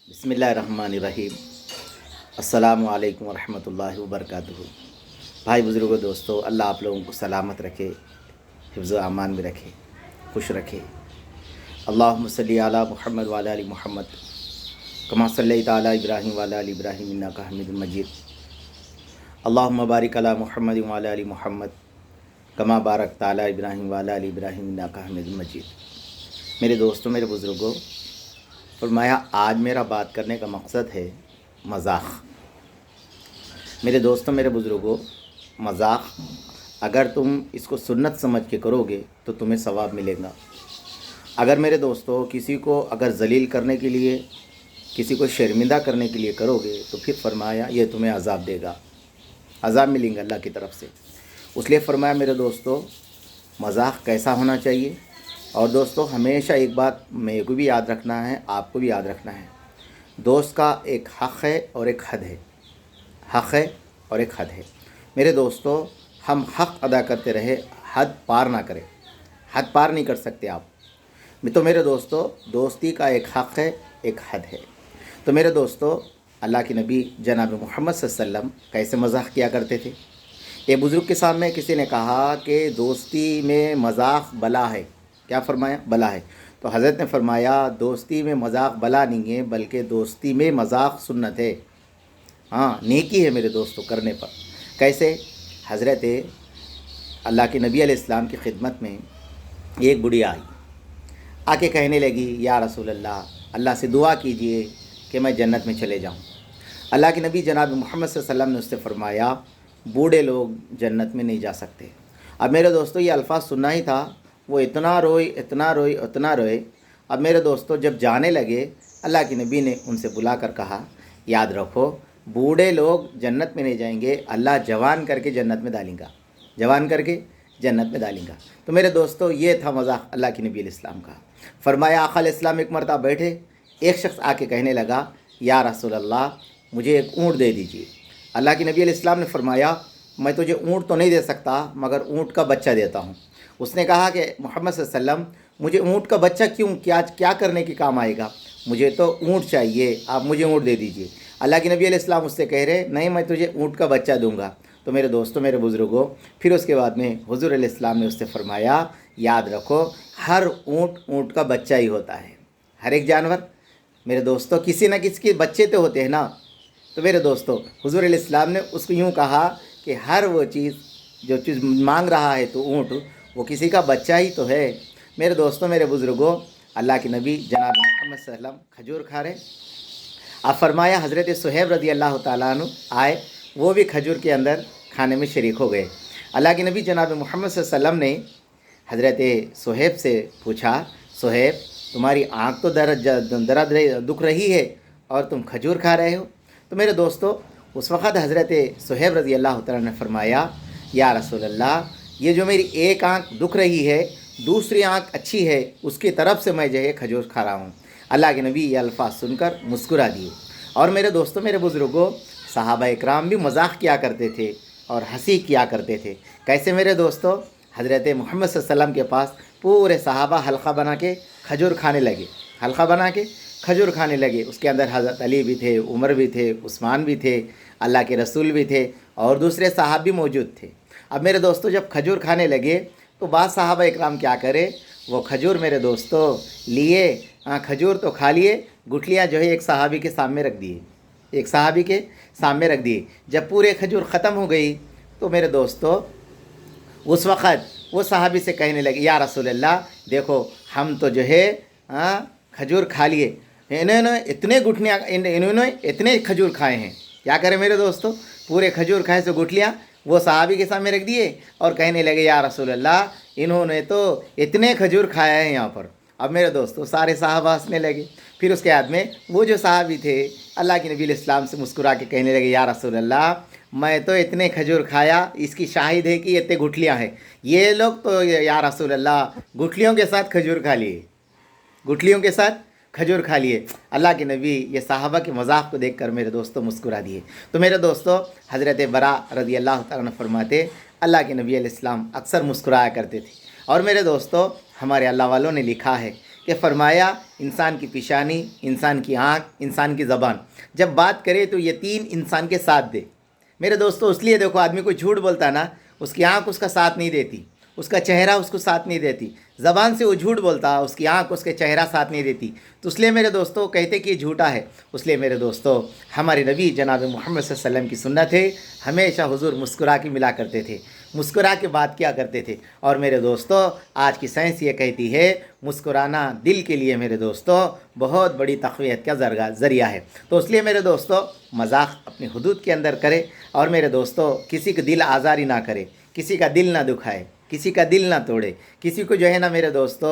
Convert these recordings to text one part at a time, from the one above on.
बिस्मिल्लाहिर्रहमानिर्रहीम। अस्सलामु अलैकुम वरहमतुल्लाहि वबरकातुहू। भाई बुज़ुर्गों, दोस्तों, अल्लाह आप लोगों को सलामत रखे, हिफ्ज़ व अमान में रखे, खुश रखे। अल्लाहुम्मा सल्ली अला मुहम्मद व अला आलि मुहम्मद कमा सल्लैता अला इब्राहीम व अला आलि इब्राहीम इन्नका हमीदुम मजीद। अल्लाहुम्मा बारिक अला मुहम्मद व अला आलि मुहम्मद कमा बारकता अला इब्राहीम व अला आलि इब्राहीम इन्नका हमीदुम मजीद। मेरे दोस्तों, मेरे बुज़ुर्गों, फरमाया आज मेरा बात करने का मकसद है मज़ाक। मेरे दोस्तों, मेरे बुज़ुर्गों, मज़ाक अगर तुम इसको सुन्नत समझ के करोगे तो तुम्हें सवाब मिलेगा। अगर मेरे दोस्तों किसी को अगर ज़लील करने के लिए, किसी को शर्मिंदा करने के लिए करोगे तो फिर फरमाया ये तुम्हें अज़ाब देगा, अज़ाब मिलेंगे अल्लाह की तरफ से। इसलिए फरमाया मेरे दोस्तों, मज़ाक कैसा होना चाहिए। और दोस्तों, हमेशा एक बात मेरे को भी याद रखना है, आपको भी याद रखना है, दोस्त का एक हक़ है और एक हद है। हक़ है और एक हद है। मेरे दोस्तों, हम हक़ अदा करते रहे, हद पार ना करें। हद पार नहीं कर सकते आप। तो मेरे दोस्तों, दोस्ती का एक हक़ है, एक हद है। तो मेरे दोस्तों, अल्लाह के नबी जनाब मोहम्मद सल्लल्लाहु अलैहि वसल्लम कैसे मज़ाक किया करते थे। एक बुज़ुर्ग के सामने किसी ने कहा कि दोस्ती में मज़ाक बला है। क्या फरमाया? बला है। तो हज़रत ने फरमाया दोस्ती में मज़ाक बला नहीं है, बल्कि दोस्ती में मज़ाक सुन्नत है। हाँ, नेकी है मेरे दोस्तों करने पर। कैसे? हज़रत अल्लाह के नबी अलैहिस्सलाम की खिदमत में एक बुढ़िया आई, आके कहने लगी, या रसूल अल्लाह, अल्लाह से दुआ कीजिए कि मैं जन्नत में चले जाऊँ। अल्लाह के नबी जनाब मोहम्मद सल्लल्लाहु अलैहि वसल्लम ने उससे फरमाया बूढ़े लोग जन्नत में नहीं जा सकते। अब मेरे दोस्तों, ये अल्फाज सुनना ही था। वो इतना रोई, इतना रोई, इतना रोए। अब मेरे दोस्तों, जब जाने लगे, अल्लाह के नबी ने उनसे बुलाकर कहा, याद रखो बूढ़े लोग जन्नत में नहीं जाएंगे, अल्लाह जवान करके जन्नत में डालेगा, जवान करके जन्नत में डालेगा। तो मेरे दोस्तों, ये था मज़ाक अल्लाह के नबी अलैहिस्सलाम का। फरमाया आका अलैहिस्सलाम एक मरतबा बैठे, एक शख्स आके कहने लगा, या रसूल अल्लाह, मुझे एक ऊँट दे दीजिए। अल्लाह के नबी अलैहिस्सलाम ने फरमाया, मैं तुझे ऊँट तो नहीं दे सकता, मगर ऊँट का बच्चा देता हूँ। उसने कहा कि मोहम्मद सल्लल्लाहु अलैहि वसल्लम, मुझे ऊँट का बच्चा क्यों, क्या करने के काम आएगा? मुझे तो ऊँट चाहिए, आप मुझे ऊँट दे दीजिए। अल्लाह के नबी अलैहिस्सलाम उससे कह रहे, नहीं, मैं तुझे ऊँट का बच्चा दूंगा। तो मेरे दोस्तों, मेरे बुज़ुर्गों, फिर उसके बाद में हुज़ूर अलैहिस्सलाम ने उससे फरमाया, याद रखो हर ऊँट का बच्चा ही होता है। हर एक जानवर मेरे दोस्तों किसी न किसी के बच्चे तो होते हैं ना। तो मेरे दोस्तों, हुज़ूर अलैहिस्सलाम ने उसको यूँ कहा कि हर वो चीज़ जो चीज़ मांग रहा है तो ऊँट, वो किसी का बच्चा ही तो है। मेरे दोस्तों, मेरे बुज़ुर्गों, अल्लाह के नबी जनाब मोहम्मद सल्लल्लाहु अलैहि वसल्लम खजूर खा रहे। अब फरमाया हज़रत सुहैब रज़ी अल्लाह ताला अन्हु आए, वो भी खजूर के अंदर खाने में शरीक हो गए। अल्लाह के नबी जनाब मोहम्मद सल्लल्लाहु अलैहि वसल्लम ने हज़रत सुहैब से पूछा, सुहैब, तुम्हारी आँख तो दर्द दुख रही है और तुम खजूर खा रहे हो। तो मेरे दोस्तों, उस वक़्त हज़रत सुहैब रज़ी अल्लाह ताला ने फरमाया, या रसूल अल्लाह, ये जो मेरी एक आँख दुख रही है, दूसरी आँख अच्छी है, उसकी तरफ से मैं जो है खजूर खा रहा हूँ। अल्लाह के नबी ये अल्फाज सुनकर मुस्कुरा दिए। और मेरे दोस्तों, मेरे बुज़ुर्गों, सहाबा इकराम भी मज़ाक किया करते थे और हंसी किया करते थे। कैसे मेरे दोस्तों? हज़रत मोहम्मद सल्लल्लाहु अलैहि वसल्लम के पास पूरे सहाबा हल्का बना के खजूर खाने लगे, हल्का बना के खजूर खाने लगे। उसके अंदर हज़रत अली भी थे, उमर भी थे, उस्मान भी थे, अल्लाह के रसूल भी थे और दूसरे साहब भी मौजूद थे। अब मेरे दोस्तों, जब खजूर खाने लगे तो बाद सहाबा इकराम क्या करे, वो खजूर मेरे दोस्तों लिए, खजूर तो खा लिए, गुठलियाँ जो है एक सहाबी के सामने रख दिए, एक सहाबी के सामने रख दिए। जब पूरे खजूर ख़त्म हो गई तो मेरे दोस्तों उस वक़्त वो सहाबी से कहने लगे, या रसूल अल्लाह, देखो हम तो जो है खजूर खा लिए, इन्होंने इतने गुठलियाँ, इन्होंने इतने खजूर खाए हैं। क्या करें मेरे दोस्तों, पूरे खजूर खाए से गुठलियाँ वो सहाबी के सामने रख दिए और कहने लगे, या रसूल अल्लाह, इन्होंने तो इतने खजूर खाया है यहाँ पर। अब मेरे दोस्तों सारे साहबा हंसने लगे। फिर उसके बाद में वो जो साहबी थे अल्लाह के नबी अलैहिस्सलाम से मुस्कुरा के कहने लगे, या रसूल अल्लाह, मैं तो इतने खजूर खाया, इसकी शाहिद है कि इतने गुठलियाँ हैं। ये लोग तो या रसूल अल्लाह गुठलियों के साथ खजूर खा लिए, गुठलियों के साथ खजूर खा लिए। अल्लाह के नबी ये साहबा के मजाक को देखकर मेरे दोस्तों मुस्कुरा दिए। तो मेरे दोस्तों, हज़रत बरा रज़ी अल्लाह तआला अन्हु फरमाते, अल्लाह के नबी अलैहिस्सलाम अक्सर मुस्कुराया करते थे। और मेरे दोस्तों, हमारे अल्लाह वालों ने लिखा है کہ فرمایا انسان کی پیشانی، انسان کی آنکھ، انسان کی زبان جب بات کرے تو یہ تین انسان کے ساتھ دے۔ میرے دوستو اس لیے دیکھو آدمی کوئی جھوٹ بولتا ہے نا، اس کی آنکھ اس کا ساتھ نہیں دیتی، اس کا چہرہ اس کو ساتھ نہیں دیتی، زبان سے وہ جھوٹ بولتا، اس کی آنکھ اس کے چہرہ ساتھ نہیں دیتی، تو اس لیے میرے دوستو کہتے کہ یہ جھوٹا ہے۔ اس لیے میرے دوستو ہمارے نبی جناب محمد صلی اللہ علیہ وسلم کی سنت ہے، ہمیشہ حضور مسکرا کے ملا کرتے تھے، مسکرا کے بات کیا کرتے تھے۔ اور میرے دوستو آج کی سائنس یہ کہتی ہے مسکرانا دل کے لیے میرے دوستو بہت بڑی تقویت کا ذریعہ ہے۔ تو اس لیے میرے دوستو مذاق اپنی حدود کے اندر کرے، اور میرے دوستو کسی کا دل آزاری نہ کرے، کسی کا دل نہ دکھائے، کسی کا دل نہ توڑے، کسی کو جو ہے نا میرے دوستو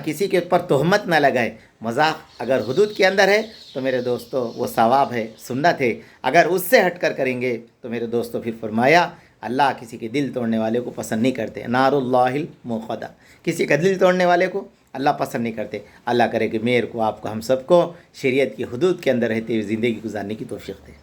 کسی کے اوپر تہمت نہ لگائے۔ مذاق اگر حدود کے اندر ہے تو میرے دوستو وہ ثواب ہے، سنت ہے، اگر اس سے ہٹ کر کریں گے تو میرے دوستو پھر فرمایا اللہ کسی کے دل توڑنے والے کو پسند نہیں کرتے، نار اللہ الموقدہ، کسی کا دل توڑنے والے کو اللہ پسند نہیں کرتے۔ اللہ کرے کہ میرے کو، آپ کو، ہم سب کو شریعت کی حدود کے اندر رہتے ہوئے زندگی گزارنے کی توفیق دے۔